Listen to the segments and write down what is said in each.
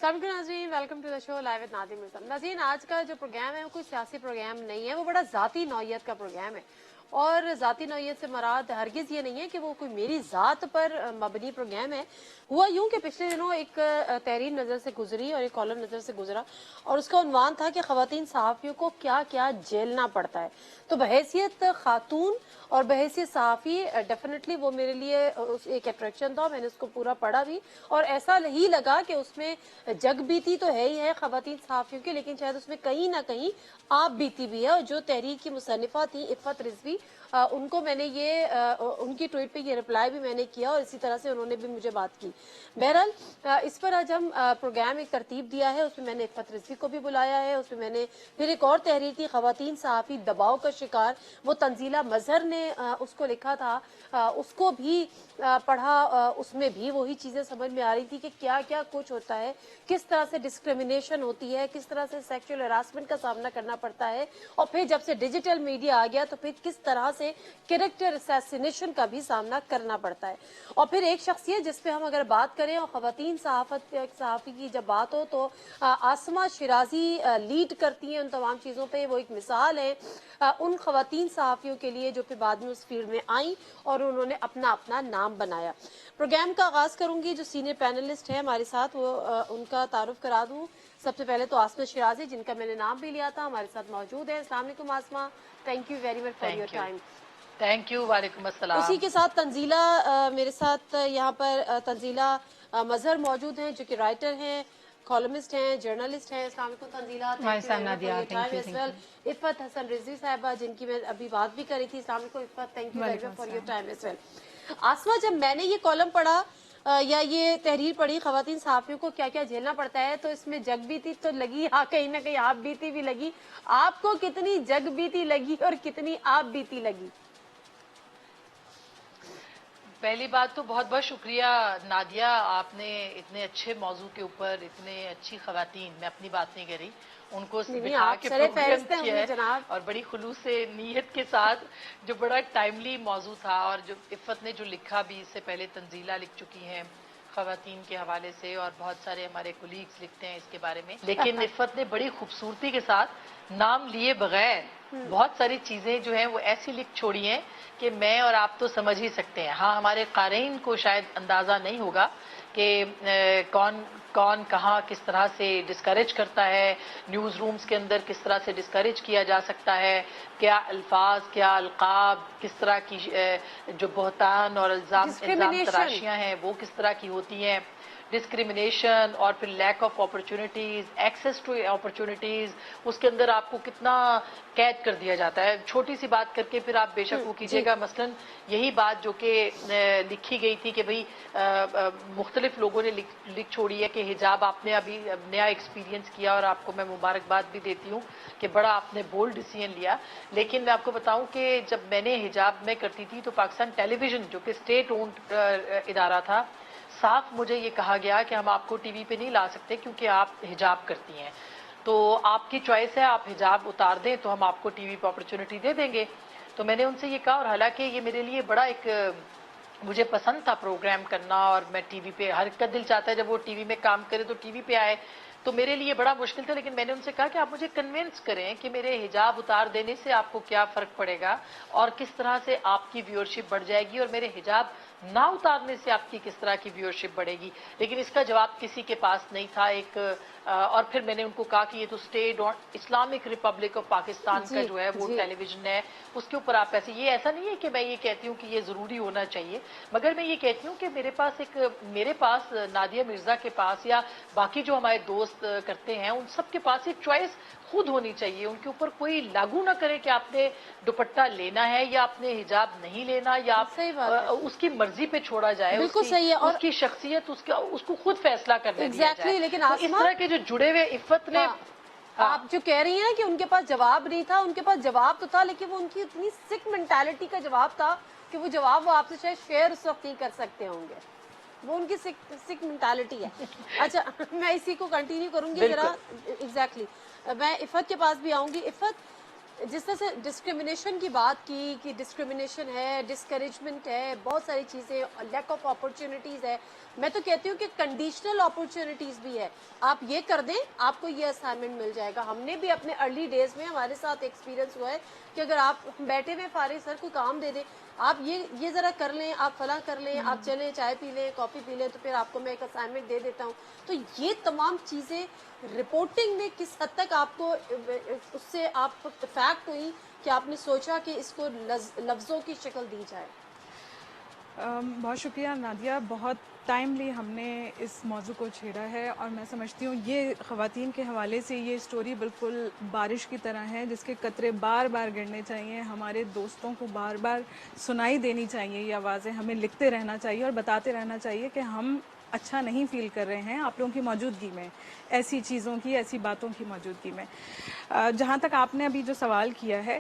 नाज़रीन, welcome to the show live with Nadia Mirza. नाज़रीन, आज का जो प्रोग्राम है वो कोई सियासी प्रोग्राम नहीं है, वो बड़ा ज़ाती नौयत का प्रोग्राम है। और ज़ाती नौयत से मराद हरगिज़ ये नहीं है कि वो कोई मेरी ज़ात पर मबनी प्रोग्राम है। हुआ यूं कि पिछले दिनों एक तहरीर नज़र से गुजरी और एक कॉलम नज़र से गुजरा और उसका उन्वान था कि ख़वातीन सहाफ़ियों को क्या क्या झेलना पड़ता है। तो बहैसियत खातून और बहैसियत सहाफ़ी डेफिनेटली वो मेरे लिए एक अट्रैक्शन था। मैंने उसको पूरा पढ़ा भी और ऐसा ही लगा कि उसमें जग बीती तो है ही है ख़वातीन सहाफ़ियों की, लेकिन शायद उसमें कहीं ना कहीं आप बीती भी है। और जो तहरीर की मुसन्निफ़ा थी इफ़्फ़त रिज़वी, उनको मैंने उनकी ट्वीट पे ये रिप्लाई भी मैंने किया और इसी तरह से उन्होंने भी मुझे बात की। बहरहाल इस पर आज हम प्रोग्राम एक तरतीब दिया है, उसमें मैंने इफ़्फ़त रिज़वी को भी बुलाया है। उसमें मैंने फिर एक और तहरीर थी ख़वातीन सहाफ़ी दबाव का शिकार, वो तंजीला मजहर ने उसको लिखा था, उसको भी पढ़ा। उसमें भी वही चीज़ें समझ में आ रही थी कि क्या क्या कुछ होता है, किस तरह से डिस्क्रिमिनेशन होती है, किस तरह से सेक्सुअल हरासमेंट का सामना करना पड़ता है। और फिर जब से डिजिटल मीडिया आ गया तो फिर किस तरह से कैरेक्टर असैसिनेशन का भी सामना करना पड़ता है। और फिर एक शख्सियत जिस पे हम अगर बात करें और ख़वातीन सहाफ़ी की जब बात हो तो आसमा शिराजी लीड करती हैं उन तमाम चीज़ों पे। वो एक मिसाल है उन ख़वातीन सहाफ़ियों के लिए जो फिर बाद में उस फील्ड में आई और उन्होंने अपना अपना नाम बनाया। प्रोग्राम का आगाज़ करूंगी, जो सीनियर पैनलिस्ट हैं हमारे साथ वो उनका तारुफ करा दूं। सबसे पहले तो आसमा शिराजी, जिनका मैंने नाम भी लिया था, हमारे साथ मौजूद है। अस्सलाम वालेकुम Asma, thank you very much for your time. Thank you, वालेकुम अस्सलाम। उसी के साथ तंजीला मेरे साथ यहाँ पर तंजीला मजहर मौजूद हैं, जो कि राइटर हैं, कॉलमिस्ट हैं, जर्नलिस्ट हैं। अस्सलाम वालेकुम Tanzeela, thank you very much for your time as well. Iffat Hasan Rizvi Sahiba, जिनकी मैं अभी बात भी करी थी। अस्सलाम वालेकुम Iffat, thank you very much for your time as well. Asma, जब मैंने ये कॉलम पढ़ा या ये तहरीर पढ़ी ख़वातीन सहाफ़ियों को क्या क्या झेलना पड़ता है, तो इसमें जग बीती तो लगी, हाँ कहीं ना कहीं आप बीती भी लगी। आपको कितनी जग बीती लगी और कितनी आप बीती लगी? पहली बात तो बहुत बहुत शुक्रिया नादिया, आपने इतने अच्छे मौजू के ऊपर इतने अच्छी खवातीन, मैं अपनी बात नहीं करी, उनको बिठा के प्रोग्राम किया है और बड़ी खुलूस से नीयत के साथ, जो बड़ा टाइमली मौजू था। और जो इफ़्फ़त ने जो लिखा भी, इससे पहले तंजीला लिख चुकी हैं खवातीन के हवाले से और बहुत सारे हमारे कोलीग्स लिखते हैं इसके बारे में, लेकिन इफ़्फ़त ने बड़ी खूबसूरती के साथ नाम लिए बगैर बहुत सारी चीज़ें जो हैं वो ऐसी लिख छोड़ी हैं कि मैं और आप तो समझ ही सकते हैं। हाँ, हमारे क़ारीन को शायद अंदाज़ा नहीं होगा कि कौन कौन कहाँ किस तरह से डिस्करेज करता है, न्यूज़ रूम्स के अंदर किस तरह से डिस्करेज किया जा सकता है, क्या अल्फाज, क्या अलकाब, किस तरह की जो बहतान और इल्ज़ाम तराशियाँ हैं वो किस तरह की होती हैं, डिस्क्रिमिनेशन और फिर lack of opportunities, access to opportunities, उसके अंदर आपको कितना कैद कर दिया जाता है। छोटी सी बात करके फिर आप बेशक वो कीजिएगा, मसलन यही बात जो कि लिखी गई थी कि भाई मुख्तलिफ लोगों ने लिख छोड़ी है कि हिजाब आपने अभी नया एक्सपीरियंस किया और आपको मैं मुबारकबाद भी देती हूँ कि बड़ा आपने बोल्ड डिसीजन लिया। लेकिन मैं आपको बताऊँ कि जब मैंने हिजाब में करती थी तो पाकिस्तान टेलीविज़न, जो कि स्टेट ओन्ड इदारा था, साफ मुझे ये कहा गया कि हम आपको टीवी पे नहीं ला सकते क्योंकि आप हिजाब करती हैं, तो आपकी चॉइस है, आप हिजाब उतार दें तो हम आपको टीवी पे अपॉर्चुनिटी दे देंगे। तो मैंने उनसे ये कहा, और हालांकि ये मेरे लिए बड़ा एक मुझे पसंद था प्रोग्राम करना और मैं टीवी पे, हर एक का दिल चाहता है जब वो टीवी में काम करे तो टीवी पे आए, तो मेरे लिए बड़ा मुश्किल था। लेकिन मैंने उनसे कहा कि आप मुझे कन्विंस करें कि मेरे हिजाब उतार देने से आपको क्या फ़र्क पड़ेगा और किस तरह से आपकी व्यूअरशिप बढ़ जाएगी और मेरे हिजाब ना उतारने से आपकी किस तरह की व्यूअरशिप बढ़ेगी। लेकिन इसका जवाब किसी के पास नहीं था। और फिर मैंने उनको कहा कि ये तो स्टेट और इस्लामिक रिपब्लिक ऑफ पाकिस्तान का जो है वो टेलीविज़न है, उसके ऊपर आप ये ऐसा नहीं है कि मैं ये कहती हूँ कि ये ज़रूरी होना चाहिए, मगर मैं ये कहती हूँ कि मेरे पास नादिया मिर्ज़ा के पास या बाकी जो हमारे दोस्त करते हैं उन सब के पास एक चॉइस खुद होनी चाहिए। उनके ऊपर कोई लागू ना करे कि आपने दुपट्टा लेना है या आपने हिजाब नहीं लेना, या आप उसकी मर्जी पे छोड़ा जाए। बिल्कुल सही है, और उसकी शख्सियत उसको खुद फैसला करने दिया जाए। लेकिन तो इस तरह के जो जुड़े हुए इफ़्फ़त ने आप जो कह रही हैं कि उनके पास जवाब नहीं था, उनके पास जवाब तो था, लेकिन वो उनकी इतनी सिक मेंटालिटी का जवाब था कि वो जवाब वो आपसे शायद शेयर उस वक्त नहीं कर सकते होंगे। वो उनकी सिक मेंटालिटी है। अच्छा, मैं इसी को कंटिन्यू करूंगी जरा। एग्जैक्टली, मैं इफ़्फ़त के पास भी आऊंगी। इफ़्फ़त, جس طرح سے ڈسکریمنیشن کی بات کی کہ ڈسکریمنیشن ہے, ڈسکریجمنٹ ہے, بہت ساری چیزیں, لیک آف اپرچونٹیز ہے, میں تو کہتی ہوں کہ کنڈیشنل اپرچونٹیز بھی ہے. آپ یہ کر دیں آپ کو یہ اسائنمنٹ مل جائے گا. ہم نے بھی اپنے ارلی ڈیز میں ہمارے ساتھ ایکسپیرینس ہوا ہے کہ اگر آپ بیٹھے ہوئے فارغ سر کوئی کام دے دیں, آپ یہ ذرا کر لیں, آپ فلاں کر لیں, آپ چلیں چائے پی لیں, کافی پی لیں, تو پھر آپ کو میں ایک اسائنمنٹ دے دیتا ہوں. تو یہ تمام چیزیں رپورٹنگ میں کس حد تک آپ کو اس سے آپ فیکٹ ہوئی کہ آپ نے سوچا کہ اس کو لفظوں کی شکل دی جائے؟ بہت شکریہ نادیہ, بہت ٹائملی ہم نے اس موضوع کو چھیڑا ہے, اور میں سمجھتی ہوں یہ خواتین کے حوالے سے یہ اسٹوری بالکل بارش کی طرح ہے جس کے قطرے بار بار گرنے چاہیے. ہمارے دوستوں کو بار بار سنائی دینی چاہیے یہ آوازیں, ہمیں لکھتے رہنا چاہیے اور بتاتے رہنا چاہیے کہ ہم اچھا نہیں فیل کر رہے ہیں آپ لوگوں کی موجودگی میں, ایسی چیزوں کی, ایسی باتوں کی موجودگی میں. جہاں تک آپ نے ابھی جو سوال کیا ہے,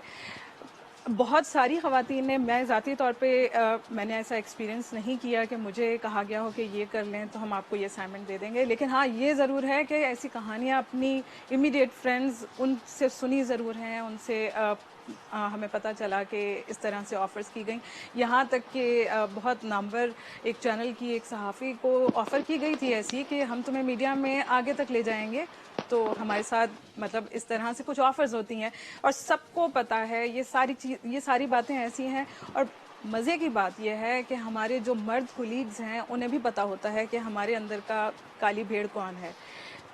بہت ساری خواتین نے, میں ذاتی طور پہ میں نے ایسا ایکسپیرینس نہیں کیا کہ مجھے کہا گیا ہو کہ یہ کر لیں تو ہم آپ کو یہ اسائنمنٹ دے دیں گے, لیکن ہاں یہ ضرور ہے کہ ایسی کہانیاں اپنی امیڈیٹ فرینڈز ان سے سنی ضرور ہیں, ان سے ہمیں پتہ چلا کہ اس طرح سے آفرز کی گئیں. یہاں تک کہ بہت نامور ایک چینل کی ایک صحافی کو آفر کی گئی تھی ایسی کہ ہم تمہیں میڈیا میں آگے تک لے جائیں گے, تو ہمارے ساتھ مطلب اس طرح سے کچھ آفرز ہوتی ہیں, اور سب کو پتہ ہے یہ ساری باتیں ایسی ہیں. اور مزے کی بات یہ ہے کہ ہمارے جو مرد کولیگز ہیں انہیں بھی پتہ ہوتا ہے کہ ہمارے اندر کا کالی بھیڑ کون ہے.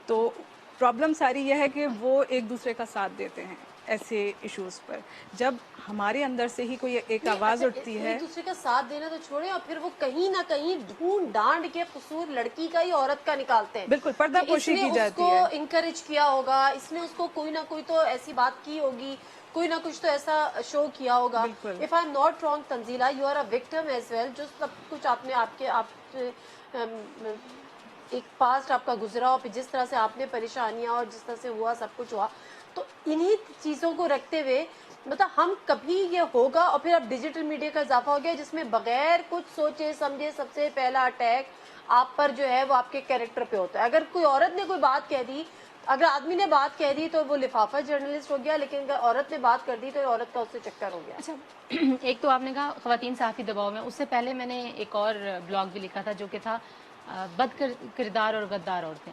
تو پرابلم ساری یہ ہے کہ وہ ایک دوسرے کا ساتھ دیتے ہیں ایسے ایشوز پر. جب ہمارے اندر سے ہی کوئی ایک آواز اٹھتی ہے, ایک دوسرے کا ساتھ دینا تو چھوڑیں, اور پھر وہ کہیں نہ کہیں ڈھونڈ ڈانڈ کے قصور لڑکی کا ہی عورت کا نکالتے ہیں. بالکل پردہ پوشی کی جاتی ہے. اس کو انکریج کیا ہوگا, اس نے اس کو کوئی نہ کوئی تو ایسی بات کی ہوگی, کوئی نہ کچھ تو ایسا شو کیا ہوگا. If I am not wrong Tanzeela, you are a victim as well. جو سب کچھ آپ نے ایک پاسٹ آپ کا گزرا, اور پھر جس طرح سے آپ نے پریشانیاں اور جس طرح سے ہوا سب کچھ ہوا, تو انہی چیزوں کو رکھتے ہوئے مطلب ہم کبھی یہ ہوگا. اور پھر اب ڈیجیٹل میڈیا کا اضافہ ہو گیا جس میں بغیر کچھ سوچے سمجھے سب سے پہلا اٹیک آپ پر جو ہے وہ آپ کے کیریکٹر پہ ہوتا ہے. اگر کوئی عورت نے کوئی بات کہہ دی, اگر آدمی نے بات کہہ دی تو وہ لفافہ جرنلسٹ ہو گیا, لیکن اگر عورت نے بات کر دی تو عورت کا اس سے چکر ہو گیا. اچھا, ایک تو آپ نے کہا خواتین صحافی دباؤ میں, اس سے پہلے میں نے ایک اور بلاگ بھی لکھا تھا جو کہ تھا بد کردار اور غدار عورتیں.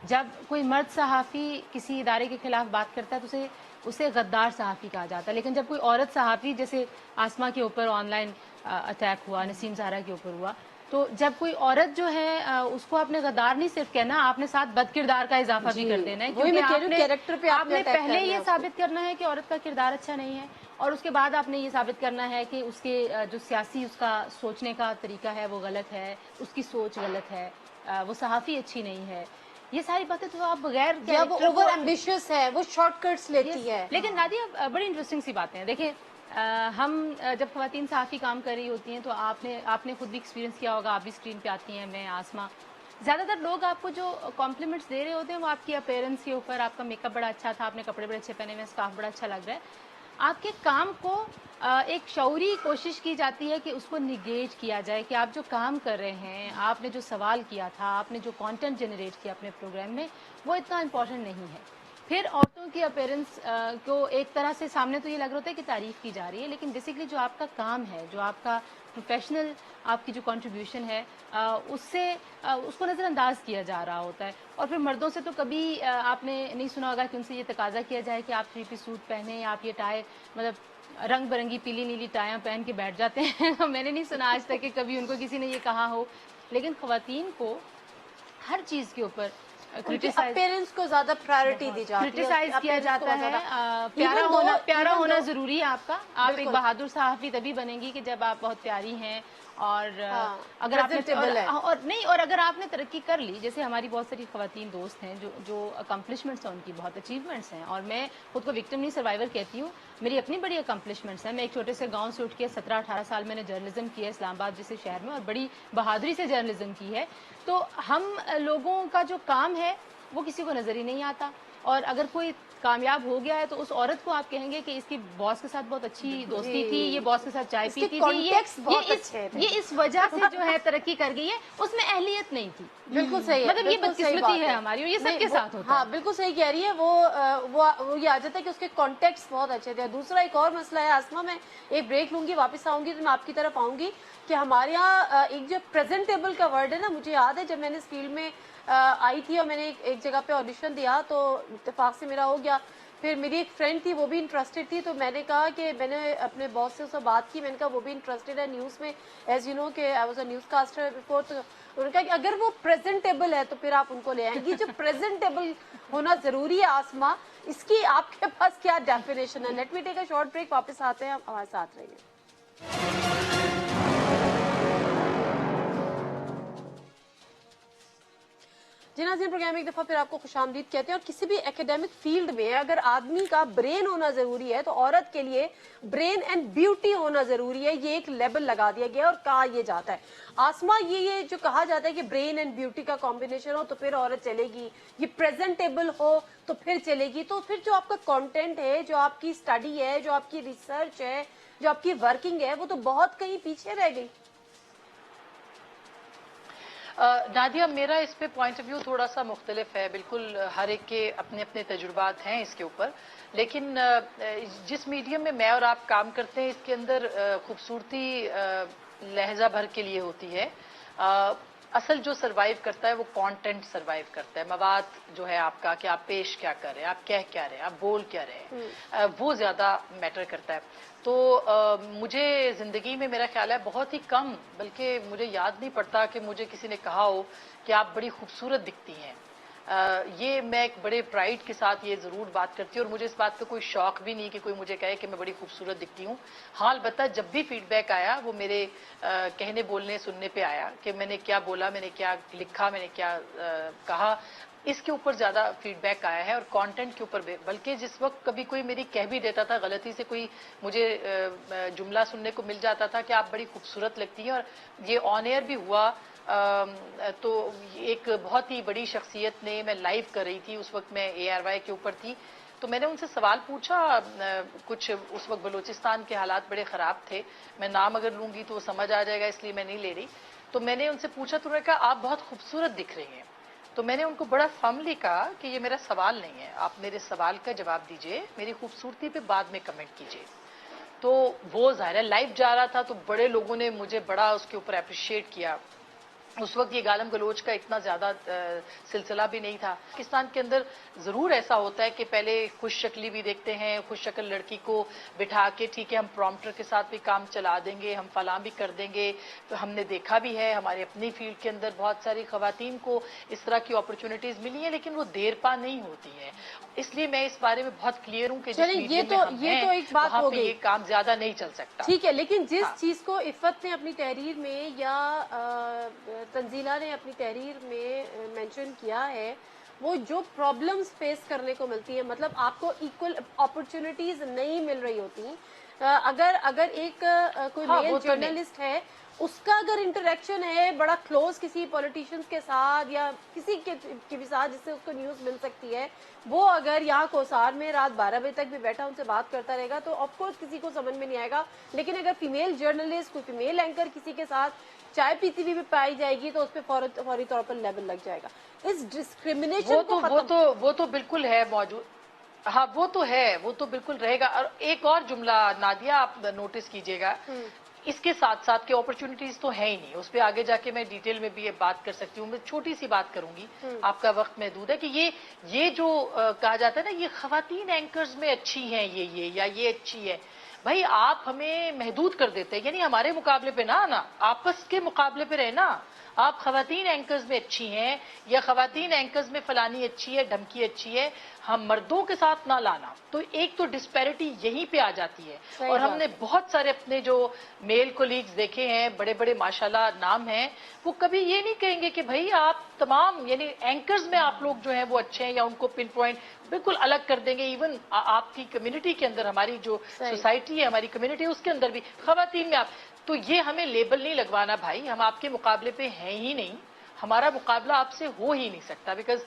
جب کوئی مرد صحافی کسی ادارے کے خلاف بات کرتا ہے تو اسے غدار صحافی کہا جاتا ہے, لیکن جب کوئی عورت صحافی, جیسے آسما کے اوپر آن لائن اٹیک ہوا, نسیم زہرا کے اوپر ہوا, تو جب کوئی عورت جو ہے اس کو آپ نے غدار نہیں صرف کہنا, آپ نے ساتھ بد کردار کا اضافہ بھی کر دینا ہے, کیونکہ آپ نے پہلے یہ ثابت کرنا ہے کہ عورت کا کردار اچھا نہیں ہے, اور اس کے بعد آپ نے یہ ثابت کرنا ہے کہ اس کے جو سیاسی اس کا سوچنے کا طریقہ ہے وہ غلط ہے, اس کی سوچ غلط ہے, وہ صحافی اچھی نہیں ہے. یہ ساری باتیں تو آپ بغیر وہ اوور ایمبیشیس ہے, وہ شارٹ کٹس لیتی ہے. لیکن نادیہ بڑی انٹرسٹنگ سی باتیں ہیں. دیکھیں ہم جب خواتین صحافی کام کر رہی ہوتی ہیں تو آپ نے خود بھی ایکسپیرینس کیا ہوگا, آپ بھی اسکرین پہ آتی ہیں, میں, آسما, زیادہ تر لوگ آپ کو جو کمپلیمنٹس دے رہے ہوتے ہیں وہ آپ کی اپیرنس کے اوپر, آپ کا میک اپ بڑا اچھا تھا, آپ نے کپڑے بڑے اچھے پہنے ہوئے, اسکارف بڑا اچھا لگ رہا ہے. آپ کے کام کو ایک شعوری کوشش کی جاتی ہے کہ اس کو نگیٹ کیا جائے کہ آپ جو کام کر رہے ہیں, آپ نے جو سوال کیا تھا, آپ نے جو کانٹینٹ جنریٹ کیا اپنے پروگرام میں, وہ اتنا امپورٹنٹ نہیں ہے. پھر عورتوں کی اپیرنس کو ایک طرح سے سامنے تو یہ لگ رہا ہوتا ہے کہ تعریف کی جا رہی ہے, لیکن بیسکلی جو آپ کا کام ہے, جو آپ کا پروفیشنل آپ کی جو کنٹریبیوشن ہے, اس کو نظر انداز کیا جا رہا ہوتا ہے. اور پھر مردوں سے تو کبھی آپ نے نہیں سنا ہوگا کہ ان سے یہ تقاضا کیا جائے کہ آپ 3 پیس سوٹ پہنیں, آپ یہ ٹائی مطلب رنگ برنگی پیلی نیلی ٹائیاں پہن کے بیٹھ جاتے ہیں. میں نے نہیں سنا آج تک کہ کبھی ان کو کسی نے یہ کہا ہو. لیکن خواتین کو ہر چیز کے اوپر اپیرنس کو زیادہ پرائیورٹی دی جاتی ہے, کرٹیسائز کیا جاتا ہے. پیارا ہونا ضروری ہے آپ کا. آپ ایک بہادر صحافی تبھی بنیں گی کہ جب آپ بہت پیاری ہیں, اور اگر آپ نے ترقی کر لی, جیسے ہماری بہت ساری خواتین دوست ہیں جو اکمپلشمنٹس ہیں, ان کی بہت اچیومنٹس ہیں, اور میں خود کو وکٹم نہیں سروائیور کہتی ہوں, میری اپنی بڑی اکمپلشمنٹس ہیں. میں ایک چھوٹے سے گاؤں سے اٹھ کے 17-18 سال میں نے جرنلزم کیا اسلام آباد جیسے شہر میں, اور بڑی بہادری سے جرنلزم کی ہے. تو ہم لوگوں کا جو کام ہے وہ کسی کو نظر ہی نہیں آتا, اور اگر کوئی कामयाब हो गया है तो उस औरत को आप कहेंगे कि इसकी बॉस के साथ बहुत अच्छी दोस्ती थी, ये बॉस के साथ चाय पीती थी, ये इस वजह से जो है तरक्की कर गई है, उसमें अहलियत नहीं थी। बिल्कुल सही है, मतलब ये बदकिस्मती है हमारी, और ये सबके साथ होता है। हाँ बिल्कुल सही कह रही है। वो ये आ जाता है कि उसके कॉन्टेक्स्ट बहुत अच्छे थे। दूसरा एक और मसला है आसमा, मैं एक ब्रेक लूंगी, वापस आऊंगी तो मैं आपकी तरफ आऊंगी कि हमारे यहाँ एक जो प्रेजेंटेबल का वर्ड है ना, मुझे याद है जब मैंने इस फील्ड में आई थी और मैंने एक जगह पे ऑडिशन दिया तो इत्तेफाक से मेरा हो गया। फिर मेरी एक फ्रेंड थी, वो भी इंटरेस्टेड थी, तो मैंने कहा कि मैंने अपने बॉस से उससे बात की, मैंने कहा वो भी इंटरेस्टेड है न्यूज़ में, एज यू नो कि I was a newscaster before. तो उन्होंने कहा कि अगर वो प्रेजेंटेबल है तो फिर आप उनको ले आएंगी। जो प्रेजेंटेबल होना जरूरी है आसमा, इसकी आपके पास क्या डेफिनेशन है? Let me take a short break, वापस आते हैं, हमारे साथ रहिए। जी नाज़रीन, प्रोग्राम एक दफ़ा फिर आपको खुशामदीद कहते हैं। और किसी भी एकेडमिक फील्ड में अगर आदमी का ब्रेन होना ज़रूरी है तो औरत के लिए ब्रेन एंड ब्यूटी होना ज़रूरी है। ये एक लेबल लगा दिया गया और कहा यह जाता है आसमा, ये जो कहा जाता है कि ब्रेन एंड ब्यूटी का कॉम्बिनेशन हो तो फिर औरत चलेगी, ये प्रेजेंटेबल हो तो फिर चलेगी। तो फिर जो आपका कॉन्टेंट है, जो आपकी स्टडी है, जो आपकी रिसर्च है, जो आपकी वर्किंग है, वो तो बहुत कहीं पीछे रह गई। नादिया, मेरा इस पे पॉइंट ऑफ व्यू थोड़ा सा मुख्तलिफ है। बिल्कुल हर एक के अपने अपने तजुर्बात हैं इसके ऊपर, लेकिन जिस मीडियम में मैं और आप काम करते हैं इसके अंदर खूबसूरती लहजा भर के लिए होती है। असल जो सरवाइव करता है वो कंटेंट सरवाइव करता है। मवाद जो है आपका, कि आप पेश क्या कर रहे हैं, आप कह क्या रहे हैं, आप बोल क्या रहे हैं, वो ज्यादा मैटर करता है। तो मुझे ज़िंदगी में मेरा ख्याल है बहुत ही कम, बल्कि मुझे याद नहीं पड़ता कि मुझे किसी ने कहा हो कि आप बड़ी खूबसूरत दिखती हैं। ये मैं एक बड़े प्राइड के साथ ये ज़रूर बात करती हूँ, और मुझे इस बात का कोई शौक भी नहीं कि कोई मुझे कहे कि मैं बड़ी खूबसूरत दिखती हूँ। हाँ, अलबत्ता जब भी फीडबैक आया वो मेरे कहने बोलने सुनने पे आया कि मैंने क्या बोला, मैंने क्या लिखा, मैंने क्या कहा, इसके ऊपर ज़्यादा फीडबैक आया है और कंटेंट के ऊपर। बल्कि जिस वक्त कभी कोई मेरी कह भी देता था, गलती से कोई मुझे जुमला सुनने को मिल जाता था कि आप बड़ी खूबसूरत लगती हैं, और ये ऑन एयर भी हुआ। तो एक बहुत ही बड़ी शख्सियत ने, मैं लाइव कर रही थी उस वक्त, मैं ARY के ऊपर थी, तो मैंने उनसे सवाल पूछा। कुछ उस वक्त बलूचिस्तान के हालात बड़े ख़राब थे, मैं नाम अगर लूँगी तो समझ आ जाएगा, इसलिए मैं नहीं ले रही। तो मैंने उनसे पूछा, तो उन्होंने कहा आप बहुत खूबसूरत दिख रही हैं। तो मैंने उनको बड़ा फर्मली कहा कि ये मेरा सवाल नहीं है, आप मेरे सवाल का जवाब दीजिए, मेरी खूबसूरती पे बाद में कमेंट कीजिए। तो वो ज़ाहिर है लाइव जा रहा था, तो बड़े लोगों ने मुझे बड़ा उसके ऊपर अप्रिशिएट किया। उस वक्त ये गालम गलोच का इतना ज़्यादा सिलसिला भी नहीं था। पाकिस्तान के अंदर ज़रूर ऐसा होता है कि पहले खुश शक्ली भी देखते हैं, खुश शक्ल लड़की को बिठा के ठीक है हम प्रॉम्प्टर के साथ भी काम चला देंगे, हम फलां भी कर देंगे। तो हमने देखा भी है हमारे अपनी फील्ड के अंदर बहुत सारी खवातीन को इस तरह की अपॉर्चुनिटीज़ मिली हैं, लेकिन वो देर पा नहीं होती है। इसलिए मैं इस बारे में बहुत क्लियर हूँ कि ये तो एक बात हो गई, ये काम ज़्यादा नहीं चल सकता। ठीक है, लेकिन जिस चीज़ को इफ़त ने अपनी तहरीर में या तंजीला ने अपनी तहरीर में मेंशन किया है, वो जो प्रॉब्लम्स फेस करने को मिलती है, मतलब आपको इक्वल अपॉर्चुनिटीज नहीं मिल रही होती। अगर एक कोई मेल जर्नलिस्ट है, उसका अगर इंटरेक्शन है बड़ा क्लोज किसी पॉलिटिशियंस के साथ या किसी के भी साथ जिससे उसको न्यूज़ मिल सकती है, वो अगर यहाँ कोसार में रात 12 बजे तक भी बैठा उनसे बात करता रहेगा तो ऑफकोर्स किसी को समझ में नहीं आएगा। लेकिन अगर फीमेल जर्नलिस्ट, कोई फीमेल एंकर किसी के साथ चाय पीती हुई भी पाई जाएगी तो उस पर फौरी तौर पर लेबल लग जाएगा। इस डिस्क्रिमिनेशन वो तो बिल्कुल है मौजूद। हाँ, वो तो है, वो तो बिल्कुल रहेगा। और एक और जुमला नादिया आप नोटिस कीजिएगा, इसके साथ साथ के अपॉर्चुनिटीज तो है ही नहीं। उस पर आगे जाके मैं डिटेल में भी ये बात कर सकती हूँ। मैं छोटी सी बात करूंगी, आपका वक्त महदूद है, कि ये जो कहा जाता है ना, ये खवातीन एंकर्स में अच्छी हैं, ये अच्छी है। भाई आप हमें महदूद कर देते हैं, यानी हमारे मुकाबले पे ना आना, आपस के मुकाबले पे रहना। आप खवातीन एंकर्स में अच्छी हैं या खवातीन एंकर्स में फलानी अच्छी है, ढमकी अच्छी है, हम मर्दों के साथ ना लाना। तो एक तो डिस्पैरिटी यहीं पे आ जाती है। और हमने बहुत सारे अपने जो मेल कोलीग्स देखे हैं, बड़े बड़े माशाल्लाह नाम हैं, वो कभी ये नहीं कहेंगे कि भाई आप तमाम यानी एंकर्स में आप लोग जो हैं वो अच्छे हैं, या उनको पिन पॉइंट बिल्कुल अलग कर देंगे। इवन आपकी कम्युनिटी के अंदर, हमारी जो सोसाइटी है, हमारी कम्युनिटी, उसके अंदर भी खवातीन में आप, तो ये हमें लेबल नहीं लगवाना भाई, हम आपके मुकाबले पे हैं ही नहीं। हमारा मुकाबला आपसे हो ही नहीं सकता, बिकॉज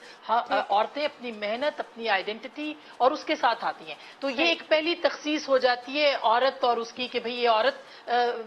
औरतें अपनी मेहनत, अपनी आइडेंटिटी और उसके साथ आती हैं। तो ये एक पहली तखसीस हो जाती है औरत और उसकी कि भाई ये औरत,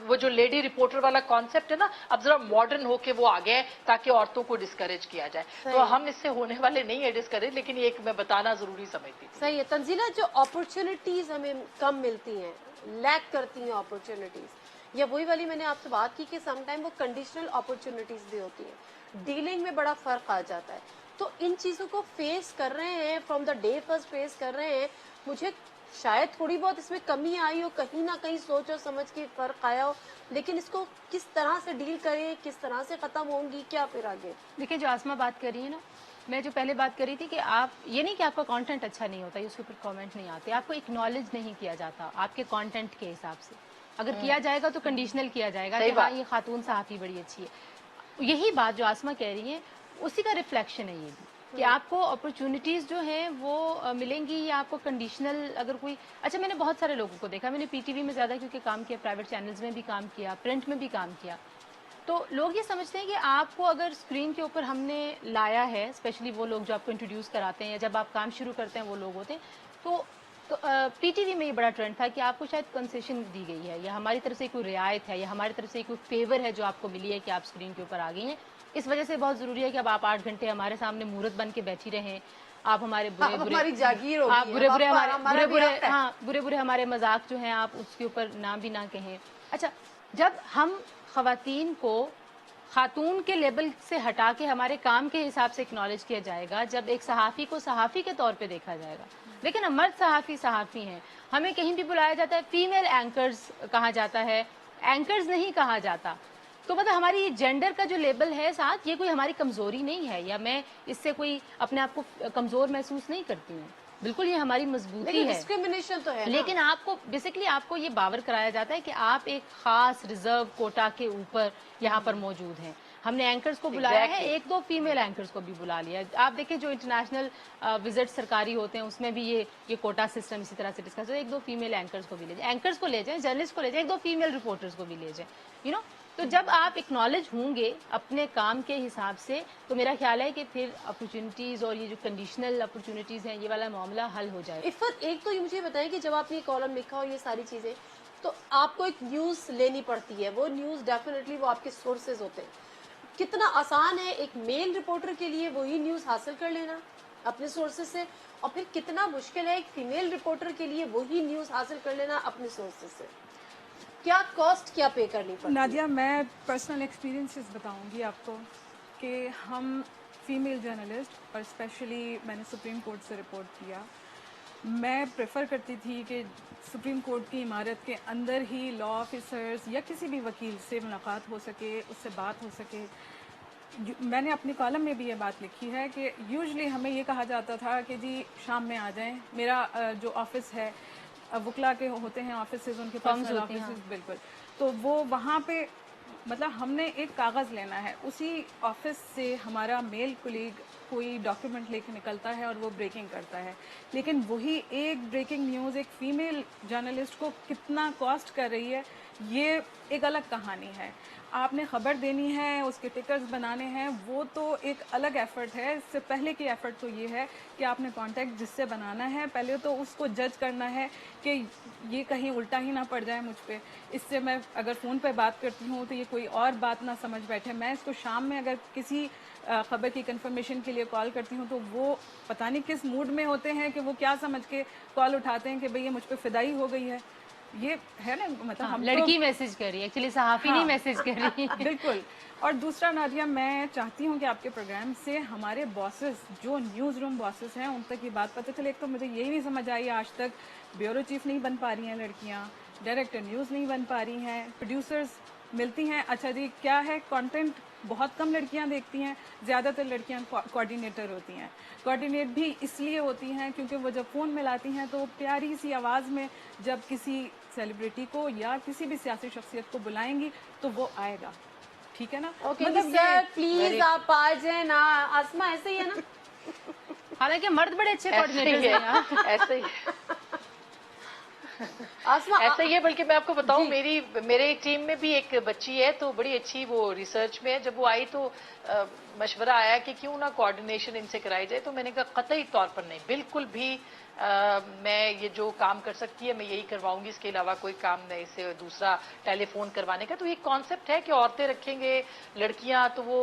वो जो लेडी रिपोर्टर वाला कॉन्सेप्ट है ना, अब जरा मॉडर्न होके वो आ गया है ताकि औरतों को डिस्करेज किया जाए। तो हम इससे होने वाले नहीं है डिस्करेज, लेकिन ये एक मैं बताना जरूरी समझती थी। सही है तंजीला, जो अपॉर्चुनिटीज हमें कम मिलती हैं, लैक करती हैं अपॉर्चुनिटीज, या वही वाली मैंने आपसे बात की कि समटाइम वो कंडीशनल अपॉर्चुनिटीज भी होती हैं, डीलिंग में बड़ा फर्क आ जाता है। तो इन चीज़ों को फेस कर रहे हैं, from the day first face कर रहे हैं। मुझे शायद थोड़ी बहुत इसमें कमी आई हो, कहीं ना कहीं सोच और समझ के फर्क आया हो, लेकिन इसको किस तरह से डील करें, किस तरह से खत्म होंगी, क्या फिर आगे? देखिए, जो आसमा बात कर रही है ना, मैं जो पहले बात करी थी कि आप ये नहीं कि आपका कंटेंट अच्छा नहीं होता, उसके ऊपर कमेंट नहीं आते, आपको एक्नॉलेज नहीं किया जाता आपके कंटेंट के हिसाब से। अगर किया जाएगा तो कंडीशनल किया जाएगा कि हाँ ये खातून सहाफ़ी बड़ी अच्छी है। यही बात जो आसमा कह रही है उसी का रिफ्लेक्शन है ये भी, कि आपको अपॉर्चुनिटीज़ जो हैं वो मिलेंगी, या आपको कंडीशनल अगर कोई। अच्छा, मैंने बहुत सारे लोगों को देखा, मैंने पीटीवी में ज़्यादा क्योंकि काम किया, प्राइवेट चैनल्स में भी काम किया, प्रिंट में भी काम किया, तो लोग ये समझते हैं कि आपको अगर स्क्रीन के ऊपर हमने लाया है, स्पेशली वो लोग जो आपको इंट्रोड्यूस कराते हैं या जब आप काम शुरू करते हैं वो लोग होते हैं, तो पीटीवी में ये बड़ा ट्रेंड था कि आपको शायद कंसेशन दी गई है, या हमारी तरफ से कोई रियायत है, या हमारी तरफ से कोई फेवर है जो आपको मिली है कि आप स्क्रीन के ऊपर आ गई हैं। इस वजह से बहुत ज़रूरी है कि अब आप 8 घंटे हमारे सामने मूर्त बन के बैठी रहें, आप हमारे बुरे बुरे हमारे मजाक जो हैं आप उसके ऊपर ना भी ना कहें। अच्छा, जब हम खवातीन को खातून के लेबल से हटा के हमारे काम के हिसाब से एक्नॉलेज किया जाएगा, जब एक सहाफ़ी को सहाफ़ी के तौर पे देखा जाएगा, लेकिन हम मर्द सहाफ़ी सहाफ़ी हैं, हमें कहीं भी बुलाया जाता है फीमेल एंकर्स कहा जाता है, एंकर्स नहीं कहा जाता, तो मतलब हमारी जेंडर का जो लेबल है साथ, ये कोई हमारी कमज़ोरी नहीं है, या मैं इससे कोई अपने आप को कमज़ोर महसूस नहीं करती हूँ, बिल्कुल ये हमारी मजबूती है। डिस्क्रिमिनेशन तो है, लेकिन आपको बेसिकली आपको ये बावर कराया जाता है कि आप एक खास रिजर्व कोटा के ऊपर यहाँ पर मौजूद हैं। हमने एंकर्स को बुलाया है, 1-2 फीमेल एंकर्स को भी बुला लिया। आप देखें जो इंटरनेशनल विजिट सरकारी होते हैं उसमें भी ये कोटा सिस्टम इसी तरह से डिस्कस हो, 1-2 फीमेल एंकर्स को भी ले जाए, एंकर्स को ले जाए, जर्नलिस्ट को ले जाए, 1-2 फीमेल रिपोर्टर्स को भी ले जाए, यू नो। तो जब आप एक्नॉलेज होंगे अपने काम के हिसाब से, तो मेरा ख्याल है कि फिर अपॉर्चुनिटीज और ये जो कंडीशनल अपॉर्चुनिटीज हैं, ये वाला मामला हल हो जाएगा। इफ़त, एक तो ये मुझे बताएं कि जब आपने कॉलम लिखा और ये सारी चीजें, तो आपको एक न्यूज लेनी पड़ती है, वो न्यूज डेफिनेटली वो आपके सोर्सेज होते हैं। कितना आसान है एक मेल रिपोर्टर के लिए वही न्यूज हासिल कर लेना अपने सोर्सेज से, और फिर कितना मुश्किल है एक फीमेल रिपोर्टर के लिए वही न्यूज हासिल कर लेना अपने सोर्सेज से। क्या कॉस्ट क्या पे करनी पड़ती है? नादिया, मैं पर्सनल एक्सपीरियंसेस बताऊंगी आपको कि हम फीमेल जर्नलिस्ट, और स्पेशली मैंने सुप्रीम कोर्ट से रिपोर्ट किया, मैं प्रेफर करती थी कि सुप्रीम कोर्ट की इमारत के अंदर ही लॉ ऑफिसर्स या किसी भी वकील से मुलाकात हो सके, उससे बात हो सके। मैंने अपनी कॉलम में भी ये बात लिखी है कि यूजुअली हमें ये कहा जाता था कि जी शाम में आ जाएं, मेरा जो ऑफिस है, वकला के होते हैं ऑफिस, उनके पर्सनल ऑफिस, बिल्कुल, तो वो वहाँ पे मतलब हमने एक कागज़ लेना है, उसी ऑफिस से हमारा मेल कोलीग कोई डॉक्यूमेंट लेके निकलता है और वो ब्रेकिंग करता है, लेकिन वही एक ब्रेकिंग न्यूज़ एक फीमेल जर्नलिस्ट को कितना कॉस्ट कर रही है, ये एक अलग कहानी है। आपने ख़बर देनी है, उसके टिकर्स बनाने हैं, वो तो एक अलग एफ़र्ट है। इससे पहले की एफ़र्ट तो ये है कि आपने कांटेक्ट जिससे बनाना है, पहले तो उसको जज करना है कि ये कहीं उल्टा ही ना पड़ जाए मुझ पे। इससे मैं अगर फ़ोन पे बात करती हूँ तो ये कोई और बात ना समझ बैठे। मैं इसको शाम में अगर किसी ख़बर की कंफर्मेशन के लिए कॉल करती हूँ तो वो पता नहीं किस मूड में होते हैं कि वो क्या समझ के कॉल उठाते हैं कि भाई ये मुझ पे फिदाई हो गई है। ये है ना, मतलब हम लड़की मैसेज कर रही है, एक्चुअली सहाफ़ी नहीं मैसेज कर रही है। बिल्कुल। और दूसरा नादिया, मैं चाहती हूँ कि आपके प्रोग्राम से हमारे बॉसेस, जो न्यूज़ रूम बॉसेस हैं, उन तक ये बात पता चले। एक तो मुझे यही नहीं समझ आई आज तक, ब्यूरो चीफ नहीं बन पा रही हैं लड़कियाँ, डायरेक्टर न्यूज़ नहीं बन पा रही हैं, प्रोड्यूसर्स मिलती हैं, अच्छा जी क्या है, कंटेंट बहुत कम लड़कियां देखती हैं, ज़्यादातर लड़कियां कोऑर्डिनेटर होती हैं। कोऑर्डिनेट भी इसलिए होती हैं क्योंकि वो जब फ़ोन मिलाती हैं तो प्यारी सी आवाज़ में जब किसी सेलिब्रिटी को या किसी भी सियासी शख्सियत को बुलाएंगी तो वो आएगा, ठीक है ना। ओके सर, प्लीज आप आ जाए ना। आसमा ऐसे ही है ना? हालांकि मर्द बड़े अच्छे कोऑर्डिनेटर्स हैं, ऐसे ही आसमा ऐसा ही है, बल्कि मैं आपको बताऊं, मेरे टीम में भी एक बच्ची है, तो बड़ी अच्छी वो रिसर्च में है। जब वो आई तो मशवरा आया कि क्यों ना कोऑर्डिनेशन इनसे कराई जाए, तो मैंने कहा कतई तौर पर नहीं, बिल्कुल भी मैं ये जो काम कर सकती है मैं यही करवाऊंगी, इसके अलावा कोई काम नहीं, इससे दूसरा टेलीफोन करवाने का। तो ये कॉन्सेप्ट है कि औरतें रखेंगे, लड़कियां तो वो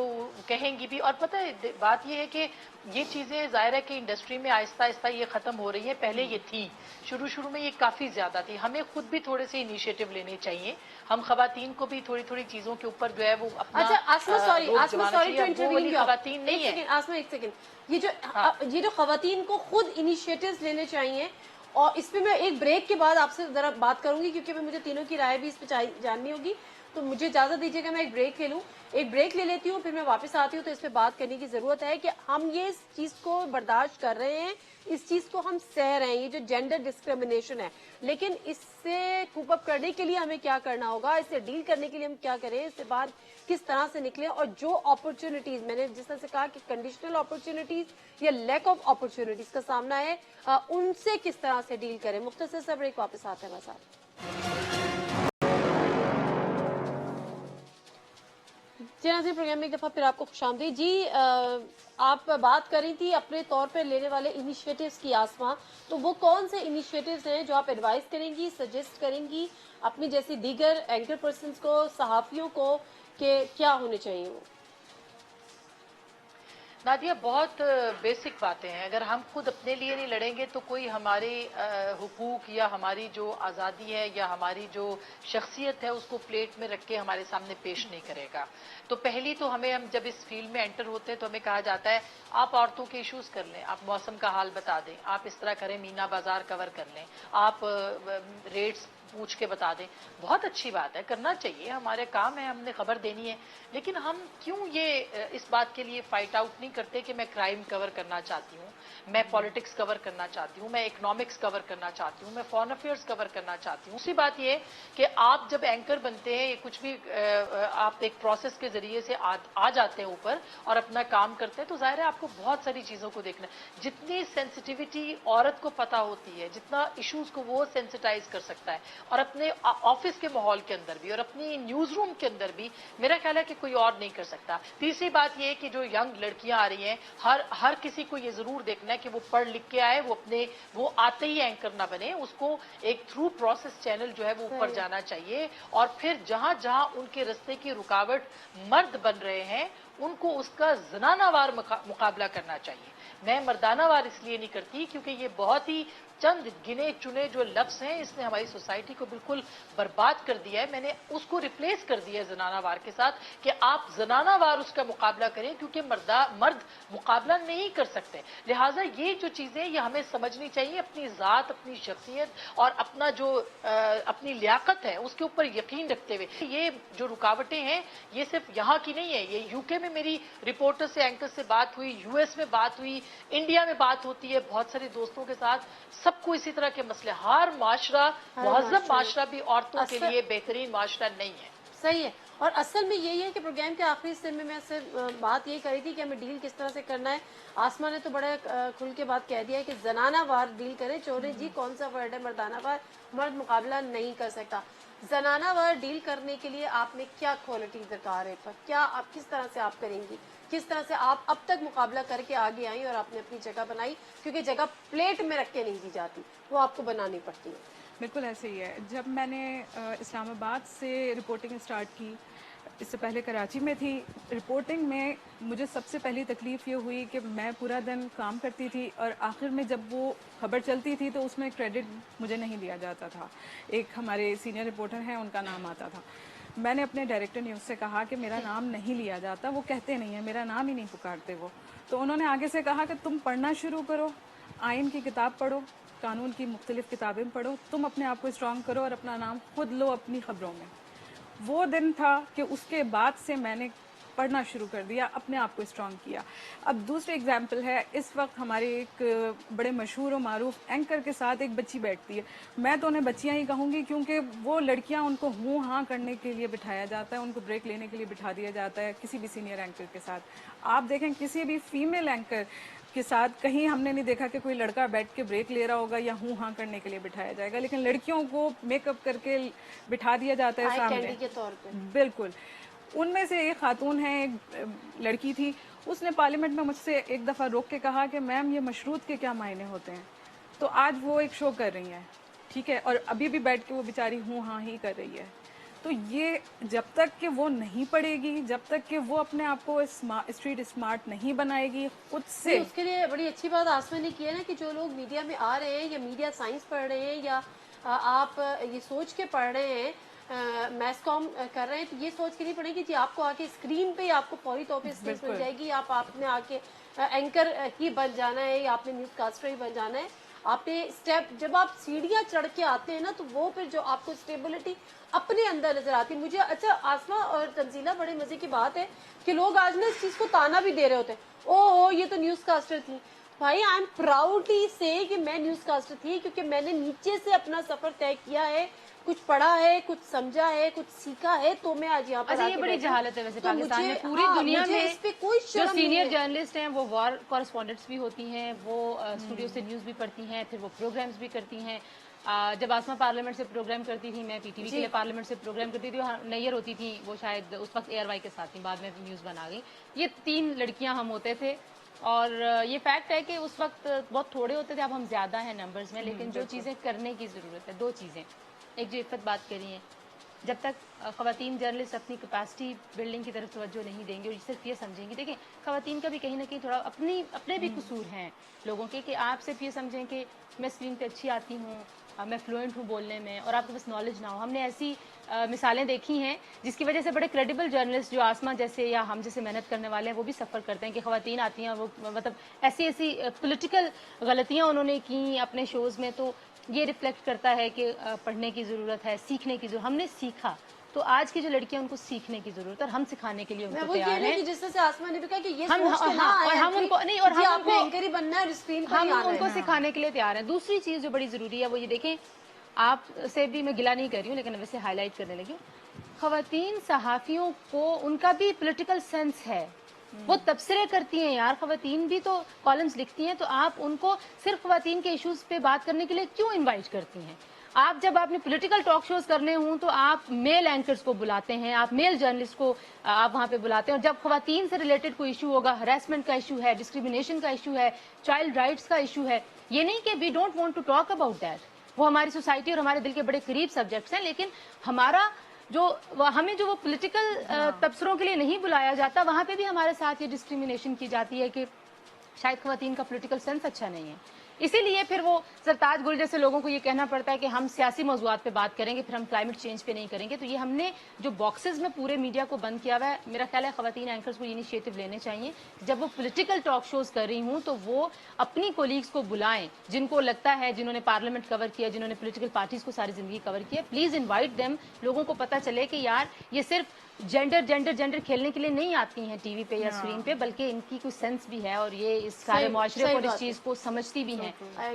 कहेंगी भी। और पता है बात ये है कि ये चीजें जाहिर है कि इंडस्ट्री में आहिस्ता आहिस्ता ये खत्म हो रही है। पहले ये थी, शुरू में ये काफी ज्यादा थी। हमें खुद भी थोड़े से इनिशिएटिव लेने चाहिए, हम खवातीन को भी थोड़ी थोड़ी चीजों के ऊपर जो है वो अपना। अच्छा आसमा सॉरी टू वो खवातीन नहीं है। आसमा एक सेकंड, ये जो खवातीन को खुद इनिशिएटिव्स लेने चाहिए, और इस पे मैं एक ब्रेक के बाद आपसे जरा बात करूंगी, क्योंकि मुझे तीनों की राय भी इस पे जाननी होगी। तो मुझे इजाजत दीजिएगा, मैं एक ब्रेक ले लूं, एक ब्रेक ले लेती हूँ, फिर मैं वापस आती हूँ। तो इस पे बात करने की जरूरत है कि हम ये इस चीज को बर्दाश्त कर रहे हैं, इस चीज को हम सह रहे हैं, ये जो जेंडर डिस्क्रिमिनेशन है, लेकिन इससे कूप अप करने के लिए हमें क्या करना होगा, इससे डील करने के लिए हम क्या करें, इससे बाहर किस तरह से निकले, और जो अपॉर्चुनिटीज मैंने जिस तरह से कहा कि कंडीशनल अपॉर्चुनिटीज या लैक ऑफ अपॉर्चुनिटीज का सामना है, उनसे किस तरह से डील करें। मुख्तसर सा ब्रेक, वापस आते हैं बस। जी नाज़रीन, प्रोग्राम में एक दफ़ा फिर आपको खुशामदीद जी। आप बात कर रही थी अपने तौर पर लेने वाले इनिशिएटिव्स की आसमा, तो वो कौन से इनिशिएटिव्स हैं जो आप एडवाइस करेंगी, सजेस्ट करेंगी अपनी जैसी दीगर एंकर पर्सन्स को, सहाफ़ियों को, कि क्या होने चाहिए वो? नादिया, बहुत बेसिक बातें हैं। अगर हम खुद अपने लिए नहीं लड़ेंगे तो कोई हमारे हुकूक या हमारी जो आज़ादी है या हमारी जो शख्सियत है उसको प्लेट में रख के हमारे सामने पेश नहीं करेगा। तो पहली तो हम जब इस फील्ड में एंटर होते हैं तो हमें कहा जाता है आप औरतों के इश्यूज कर लें, आप मौसम का हाल बता दें, आप इस तरह करें, मीना बाजार कवर कर लें, आप रेट्स पूछ के बता दें। बहुत अच्छी बात है, करना चाहिए, हमारे काम है, हमने खबर देनी है। लेकिन हम क्यों ये इस बात के लिए फाइट आउट नहीं करते कि मैं क्राइम कवर करना चाहती हूँ, मैं पॉलिटिक्स कवर करना चाहती हूँ, मैं इकोनॉमिक्स कवर करना चाहती हूँ, मैं फॉरेन अफेयर्स कवर करना चाहती हूँ। दूसरी बात ये कि आप जब एंकर बनते हैं, कुछ भी आप एक प्रोसेस के जरिए से आ जाते हैं ऊपर और अपना काम करते हैं, तो जाहिर है आपको बहुत सारी चीजों को देखना है। जितनी सेंसिटिविटी औरत को पता होती है, जितना इश्यूज को वो सेंसिटाइज कर सकता है, और अपने ऑफिस के माहौल के अंदर भी और अपनी न्यूज रूम के अंदर भी, मेरा ख्याल है कि कोई और नहीं कर सकता। तीसरी बात यह कि जो यंग लड़कियां आ रही हैं, हर किसी को ये जरूर देखना है कि वो पढ़ लिख के आए, वो आते ही एंकर ना बने, उसको एक थ्रू प्रोसेस चैनल जो है वो ऊपर जाना चाहिए। और फिर जहां जहां उनके रास्ते की रुकावट मर्द बन रहे हैं, उनको उसका जनानावार मुकाबला करना चाहिए। मैं मर्दानावार इसलिए नहीं करती क्योंकि ये बहुत ही चंद गिने चुने जो लफ्ज हैं, इसने हमारी सोसाइटी को बिल्कुल बर्बाद कर दिया है। मैंने उसको रिप्लेस कर दिया है जनानावार के साथ कि आप जनानावार उसका मुकाबला करें, क्योंकि मर्द मुकाबला नहीं कर सकते। लिहाजा ये जो चीजें ये हमें समझनी चाहिए, अपनी जात, अपनी शख्सियत और अपना जो अपनी लियाकत है उसके ऊपर यकीन रखते हुए। ये जो रुकावटें हैं ये सिर्फ यहाँ की नहीं है, ये यूके में मेरी रिपोर्टर से, एंकर से बात हुई, यूएस में बात हुई, इंडिया में बात होती है बहुत सारे दोस्तों के साथ, सबको इसी तरह के मसले। हर माशरा, महज़ब माशरा भी औरतों के लिए बेहतरीन माशरा नहीं है। सही है। और असल में यही है कि प्रोग्राम के आखिरी हिस्से में मैं सिर्फ बात यही करी थी कि हमें डील किस तरह से करना है। आसमा ने तो बड़ा खुल के बात कह दिया है कि जनानावार डील करें। चोरे जी कौन सा वर्ड है, मर्दानावार, मर्द मुकाबला नहीं कर सकता। जनानावार डील करने के लिए आप में क्या क्वालिटी दरकार है, क्या आप किस तरह से आप करेंगी, किस तरह से आप अब तक मुकाबला करके आगे आई और आपने अपनी जगह बनाई, क्योंकि जगह प्लेट में रख के नहीं दी जाती, वो आपको बनानी पड़ती है। बिल्कुल ऐसे ही है। जब मैंने इस्लामाबाद से रिपोर्टिंग स्टार्ट की, इससे पहले कराची में थी, रिपोर्टिंग में मुझे सबसे पहली तकलीफ़ ये हुई कि मैं पूरा दिन काम करती थी और आखिर में जब वो खबर चलती थी तो उसमें क्रेडिट मुझे नहीं दिया जाता था। एक हमारे सीनियर रिपोर्टर हैं, उनका नाम आता था। मैंने अपने डायरेक्टर न्यूज़ से कहा कि मेरा नाम नहीं लिया जाता, वो कहते नहीं है, मेरा नाम ही नहीं पुकारते वो। तो उन्होंने आगे से कहा कि तुम पढ़ना शुरू करो, आइन की किताब पढ़ो, कानून की मुख्तलिफ किताबें पढ़ो, तुम अपने आप को स्ट्रॉन्ग करो और अपना नाम खुद लो अपनी खबरों में। वो दिन था कि उसके बाद से मैंने पढ़ना शुरू कर दिया, अपने आप को स्ट्रॉन्ग किया। अब दूसरी एग्जाम्पल है, इस वक्त हमारे एक बड़े मशहूर और मारूफ एंकर के साथ एक बच्ची बैठती है। मैं तो उन्हें बच्चियां ही कहूँगी क्योंकि वो लड़कियां, उनको हूँ हाँ करने के लिए बिठाया जाता है, उनको ब्रेक लेने के लिए बिठा दिया जाता है किसी भी सीनियर एंकर के साथ। आप देखें किसी भी फीमेल एंकर के साथ कहीं हमने नहीं देखा कि कोई लड़का बैठ के ब्रेक ले रहा होगा या हूँ हाँ करने के लिए बिठाया जाएगा, लेकिन लड़कियों को मेकअप करके बिठा दिया जाता है सामने कैंडी के तौर पे। बिल्कुल। उनमें से एक खातून है, एक लड़की थी, उसने पार्लियामेंट में मुझसे एक दफ़ा रोक के कहा कि मैम ये मशरूत के क्या मायने होते हैं। तो आज वो एक शो कर रही हैं, ठीक है, और अभी भी बैठ के वो बेचारी हूँ हाँ ही कर रही है। तो ये जब तक कि वो नहीं पढ़ेगी, जब तक कि वो अपने आप को स्ट्रीट स्मार्ट नहीं बनाएगी खुद से, उसके लिए बड़ी अच्छी बात आसमा ने की है ना कि जो लोग मीडिया में आ रहे हैं या मीडिया साइंस पढ़ रहे हैं या आप ये सोच के पढ़ रहे हैं, मैस कॉम कर रहे हैं, तो ये सोच के नहीं पढ़ेगी कि आपको आके स्क्रीन पे आपको फौरी तौर पे स्किल्स मिल जाएगी, आपने आके एंकर ही बन जाना है या आपने न्यूज कास्टर ही बन जाना है। आपने स्टेप जब आप सीढ़ियां चढ़ के आते हैं ना, तो वो फिर जो आपको स्टेबिलिटी अपने अंदर नजर आती है। मुझे अच्छा आसमा और तंजीला, बड़े मजे की बात है कि लोग आज ना इस चीज को ताना भी दे रहे होते हैं, ओह ये तो न्यूज कास्टर थी। भाई आई एम प्राउडली से कि मैं न्यूज कास्टर थी, क्योंकि मैंने नीचे से अपना सफर तय किया है, कुछ पढ़ा है, कुछ समझा है, कुछ सीखा है, तो मैं आज यहाँ पर ये बड़ी जहालत है वैसे तो पाकिस्तान में, पूरी दुनिया में इस पे कोई जो सीनियर जर्नलिस्ट हैं वो वॉर कॉरेस्पॉन्डेंट्स भी होती हैं, वो स्टूडियो से न्यूज़ भी पढ़ती हैं, फिर वो प्रोग्राम्स भी करती हैं। जब आसमा पार्लियामेंट से प्रोग्राम करती थी, मैं पीटीवी के लिए पार्लियामेंट से प्रोग्राम करती थी, नैयर होती थी, वो शायद उस वक्त एयरवाई के साथ थी, बाद में न्यूज़ बना गई। ये 3 लड़कियां हम होते थे, और ये फैक्ट है कि उस वक्त बहुत थोड़े होते थे, अब हम ज्यादा हैं नंबर्स में, लेकिन जो चीज़ें करने की ज़रूरत है, 2 चीज़ें। एक जो इफ़त बात करी है, जब तक ख़वातीन जर्नलिस्ट अपनी कैपेसिटी बिल्डिंग की तरफ तवज्जो नहीं देंगे और सिर्फ ये समझेंगे, देखिए ख़वातीन का भी कहीं ना कहीं थोड़ा अपने भी कसूर हैं लोगों के, कि आप सिर्फ ये समझें कि मैं स्क्रीन पे अच्छी आती हूँ, मैं फ्लुएंट हूँ बोलने में, और आपके पास नॉलेज ना हो। हमने ऐसी मिसालें देखी हैं जिसकी वजह से बड़े क्रेडिबल जर्नलिस्ट जो आसमा जैसे या हम जैसे मेहनत करने वाले हैं वो भी सफ़र करते हैं कि ख़वातीन आती हैं, वो मतलब ऐसी पॉलिटिकल गलतियाँ उन्होंने की अपने शोज़ में, तो ये रिफ्लेक्ट करता है कि पढ़ने की ज़रूरत है, सीखने की ज़रूरत। हमने सीखा, तो आज की जो लड़कियां उनको सीखने की ज़रूरत है, और हम सिखाने के लिए उनको तैयार हैं। जिस तरह से आसमा ने भी कहा कि ये हम सोच के ना और हम उनको नहीं, और हम उनको एंकर ही बनना है, स्क्रीन पर हम उनको सिखाने के लिए तैयार हैं। दूसरी चीज़ जो बड़ी ज़रूरी है वो ये देखें, आपसे भी मैं गिला नहीं कर रही हूँ, लेकिन वैसे हाईलाइट करने लगी हूँ, ख़वातीन सहाफ़ियों को उनका भी पॉलिटिकल सेंस है, वो तबसरे करती हैं यार, ख़वातीन भी तो कॉलम्स लिखती हैं, तो आप उनको सिर्फ ख़वातीन के इश्यूज पे बात करने के लिए क्यों इनवाइट करती हैं? आप जब आपने पॉलिटिकल टॉक शोज करने हों तो आप मेल एंकर्स को बुलाते हैं, आप मेल जर्नलिस्ट को आप वहाँ पे बुलाते हैं, और जब ख़वातीन से रिलेटेड कोई इशू होगा, हरासमेंट का इशू है, डिस्क्रिमिनेशन का इशू है, चाइल्ड राइट्स का इशू है, ये नहीं कि we don't want to talk about that, वो हमारी सोसाइटी और हमारे दिल के बड़े करीब सब्जेक्ट्स हैं, लेकिन हमारा हमें जो वो पॉलिटिकल तबसरों के लिए नहीं बुलाया जाता, वहाँ पे भी हमारे साथ ये डिस्क्रिमिनेशन की जाती है कि शायद ख़वातीन का पॉलिटिकल सेंस अच्छा नहीं है। इसीलिए फिर वो सरताज गुल जैसे लोगों को ये कहना पड़ता है कि हम सियासी मौज़ूआत पे बात करेंगे, फिर हम क्लाइमेट चेंज पे नहीं करेंगे। तो ये हमने जो बॉक्सेस में पूरे मीडिया को बंद किया हुआ है, मेरा ख्याल है ख़वातीन एंकर्स को इनिशिएटिव लेने चाहिए, जब वो पॉलिटिकल टॉक शोज कर रही हूँ तो वो अपनी कोलीग्स को बुलाएं, जिनको लगता है, जिन्होंने पार्लियामेंट कवर किया, जिन्होंने पॉलिटिकल पार्टीज को सारी जिंदगी कवर किया, प्लीज इन्वाइट देम। लोगों को पता चले कि यार ये सिर्फ जेंडर खेलने के लिए नहीं आती हैं टीवी पे या स्क्रीन पे, बल्कि इनकी कुछ सेंस भी है, और ये इस सारे मुआशरे को, इस चीज को समझती भी हैं।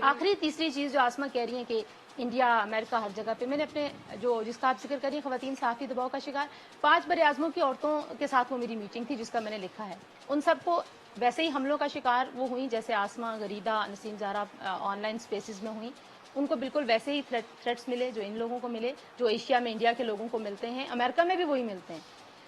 आखिरी तीसरी चीज जो आसमा कह रही है कि इंडिया अमेरिका हर जगह पे, मैंने अपने जिसका आप जिक्र करिए, ख़वातीन सहाफ़ी दबाव का शिकार 5 बरे-आज़मों की औरतों के साथ वो मेरी मीटिंग थी जिसका मैंने लिखा है। उन सबको वैसे ही हमलों का शिकार वो हुई जैसे आसमा, गरीदा, नसीम ज़ारा ऑनलाइन स्पेसिस में हुई, उनको बिल्कुल वैसे ही थ्रेट्स मिले जो इन लोगों को मिले, जो एशिया में इंडिया के लोगों को मिलते हैं, अमेरिका में भी वही मिलते हैं।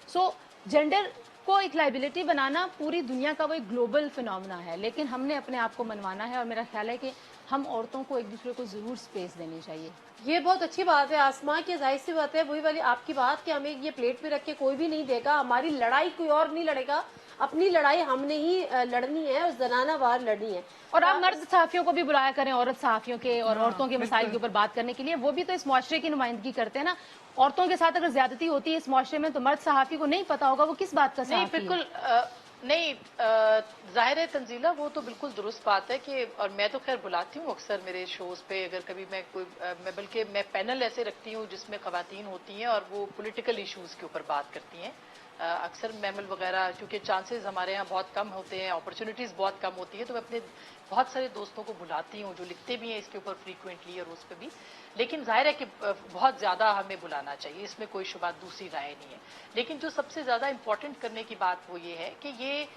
सो जेंडर को एक लाइबिलिटी बनाना पूरी दुनिया का वो एक ग्लोबल फिनोमेना है, लेकिन हमने अपने आप को मनवाना है, और मेरा ख्याल है कि हम औरतों को एक दूसरे को जरूर स्पेस देनी चाहिए। ये बहुत अच्छी बात है आसमा की, जाहिर सी बात है वही वाली आपकी बात कि हमें ये प्लेट पे रख के कोई भी नहीं देगा, हमारी लड़ाई कोई और नहीं लड़ेगा, अपनी लड़ाई हमने ही लड़नी है और जनाना वार लड़नी है। और आप मर्द सहाफियों को भी बुलाया करें औरत सहाफियों के और औरतों के मसाइल के ऊपर बात करने के लिए, वो भी तो इस मुआशरे की नुमाइंदगी करते हैं ना। औरतों के साथ अगर ज्यादती होती है इस मुआशरे में तो मर्द सहाफी को नहीं पता होगा वो किस बात का नहीं, बिल्कुल नहीं, जाहिर है तंजीला, वो तो बिल्कुल दुरुस्त बात है कि, और मैं तो खैर बुलाती हूँ अक्सर मेरे शोज पे, अगर कभी मैं बल्कि मैं पैनल ऐसे रखती हूँ जिसमें ख़वातीन होती हैं और वो पॉलिटिकल इश्यूज के ऊपर बात करती हैं, अक्सर मैमल वगैरह, क्योंकि चांसेस हमारे यहाँ बहुत कम होते हैं, अपॉर्चुनिटीज़ बहुत कम होती है, तो मैं अपने बहुत सारे दोस्तों को बुलाती हूँ जो लिखते भी हैं इसके ऊपर फ्रीक्वेंटली और उस पर भी। लेकिन जाहिर है कि बहुत ज़्यादा हमें बुलाना चाहिए, इसमें कोई शुबा दूसरी राय नहीं है। लेकिन जो सबसे ज़्यादा इम्पोर्टेंट करने की बात वो ये है कि ये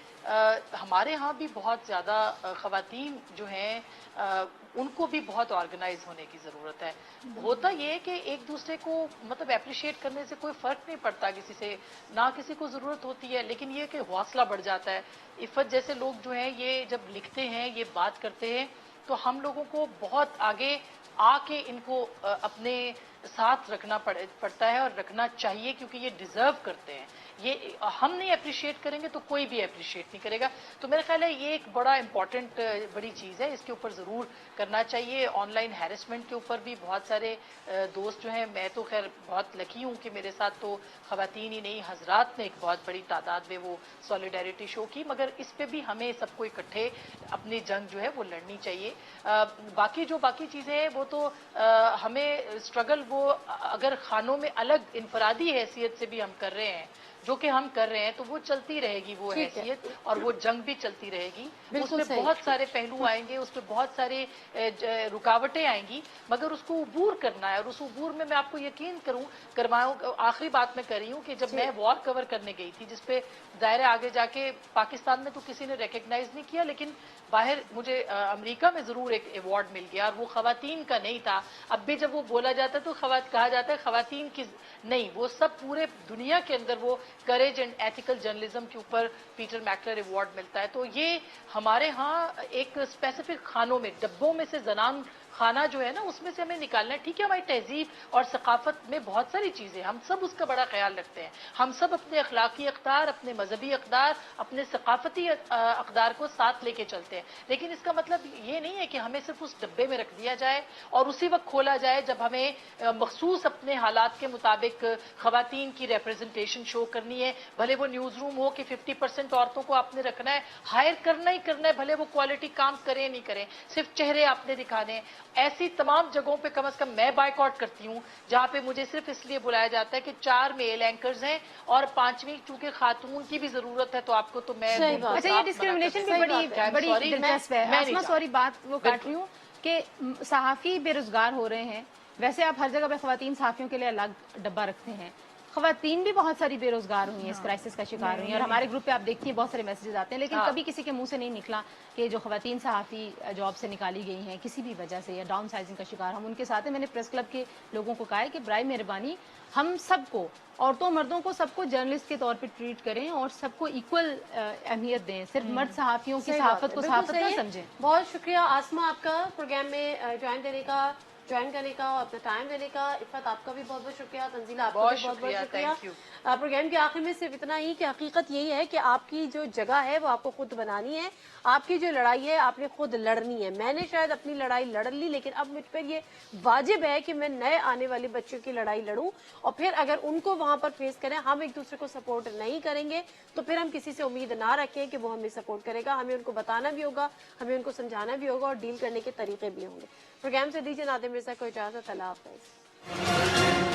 हमारे यहाँ भी बहुत ज़्यादा ख़वातीन जो हैं उनको भी बहुत ऑर्गेनाइज होने की ज़रूरत है। होता ये है कि एक दूसरे को मतलब अप्रिशिएट करने से कोई फ़र्क नहीं पड़ता किसी से, ना किसी को ज़रूरत होती है, लेकिन ये कि हौसला बढ़ जाता है। इफ़त जैसे लोग जो हैं ये जब लिखते हैं, ये बात करते हैं, तो हम लोगों को बहुत आगे आके इनको अपने साथ रखना पड़ता है और रखना चाहिए, क्योंकि ये डिज़र्व करते हैं। ये हम नहीं अप्रिशिएट करेंगे तो कोई भी अप्रिशिएट नहीं करेगा। तो मेरा ख्याल है ये एक बड़ा इंपॉर्टेंट बड़ी चीज़ है, इसके ऊपर ज़रूर करना चाहिए। ऑनलाइन हैरेसमेंट के ऊपर भी बहुत सारे दोस्त जो हैं, मैं तो खैर बहुत लकी हूँ कि मेरे साथ तो ख़वातीन ही नहीं हजरात ने एक बहुत बड़ी तादाद में वो सॉलिडारिटी शो की, मगर इस पे भी हमें सबको इकट्ठे अपनी जंग जो है वो लड़नी चाहिए। बाकी जो बाकी चीज़ें हैं वो तो हमें स्ट्रगल वो अगर खानों में अलग इनफरादी हैसियत से भी हम कर रहे हैं, जो कि हम कर रहे हैं, तो वो चलती रहेगी वो हैसियत, और वो जंग भी चलती रहेगी। उसमें बहुत सारे पहलू आएंगे, उसमें बहुत सारे रुकावटें आएंगी, मगर उसको उबूर करना है। और उस उबूर में मैं आपको यकीन करवाऊं, आखिरी बात मैं कर रही हूँ कि जब मैं वॉर कवर करने गई थी, जिसपे दायरे आगे जाके पाकिस्तान में तो किसी ने रिकग्नाइज नहीं किया, लेकिन बाहर मुझे अमेरिका में जरूर एक अवार्ड मिल गया, और वो खवातीन का नहीं था। अब भी जब वो बोला जाता है तो कहा जाता है खवातीन की नहीं, वो सब पूरे दुनिया के अंदर वो करेज एंड एथिकल जर्नलिज्म के ऊपर पीटर मैकलर अवार्ड मिलता है। तो ये हमारे यहाँ एक स्पेसिफिक खानों में, डब्बों में से जनान खाना जो है ना, उसमें से हमें निकालना है। ठीक है, हमारी तहजीब और सकाफत में बहुत सारी चीज़ें, हम सब उसका बड़ा ख्याल रखते हैं। हम सब अपने अखलाकी अक़दार, अपने मजहबी अक़दार, अपने सकाफती अक़दार को साथ लेके चलते हैं, लेकिन इसका मतलब ये नहीं है कि हमें सिर्फ उस डब्बे में रख दिया जाए और उसी वक्त खोला जाए जब हमें मखसूस अपने हालात के मुताबिक ख़वातीन की रिप्रेजेंटेशन शो करनी है। भले वो न्यूज़ रूम हो कि 50% औरतों को आपने रखना है, हायर करना ही करना है, भले वो क्वालिटी काम करें नहीं करें, सिर्फ चेहरे आपने दिखाने हैं। ऐसी तमाम जगहों पे कम से कम मैं बायकॉट करती हूँ जहाँ पे मुझे सिर्फ इसलिए बुलाया जाता है कि 4 मेल एंकर्स हैं और 5वीं चूंकि खातून की भी जरूरत है, तो आपको तो मैं अच्छा, ये डिस्क्रिमिनेशन भी बड़ी दिलचस्प है। आसमा सॉरी बात वो काट रही हूँ कि सहाफ़ी बेरोजगार हो रहे हैं, वैसे आप हर जगह पे ख़वातीन सहाफ़ियों के लिए अलग डब्बा रखते हैं, ख़वातीन भी बहुत सारी बेरोजगार हुई हैं, इस क्राइसिस का शिकार हुई हैं, और हमारे ग्रुप पे आप देखती हैं बहुत सारे मैसेजेस आते हैं, लेकिन कभी किसी के मुंह से नहीं निकला कि जो ख़वातीन सहाफ़ी जॉब से निकाली गई हैं किसी भी वजह से या डाउन साइजिंग का शिकार, हम उनके साथ हैं। मैंने प्रेस क्लब के लोगों को कहा है कि बराए मेहरबानी हम सबको, औरतों मर्दों को, सबको जर्नलिस्ट के तौर पे ट्रीट करें और सबको इक्वल अहमियत दें, सिर्फ मर्द सहाफ़ियों की सहाफ़त को सहाफ़त ना समझें। बहुत शुक्रिया आसमा आपका प्रोग्राम में ज्वाइन करने का और अपना टाइम देने का। इफ़त आपका भी बहुत बहुत शुक्रिया, तंजीला आपका भी बहुत बहुत शुक्रिया। प्रोग्राम के आखिर में सिर्फ इतना ही कि हकीकत यही है कि आपकी जो जगह है वो आपको खुद बनानी है, आपकी जो लड़ाई है आपने खुद लड़नी है। मैंने शायद अपनी लड़ाई लड़ ली, लेकिन अब मुझ पर ये वाजिब है कि मैं नए आने वाले बच्चों की लड़ाई लड़ूं, और फिर अगर उनको वहां पर फेस करें, हम एक दूसरे को सपोर्ट नहीं करेंगे तो फिर हम किसी से उम्मीद ना रखें कि वो हमें सपोर्ट करेगा। हमें उनको बताना भी होगा, हमें उनको समझाना भी होगा, और डील करने के तरीके भी होंगे। प्रोग्राम से दीजिए नादिम मिर्जा को इजाजत। अल्लाह हाफ़िज़।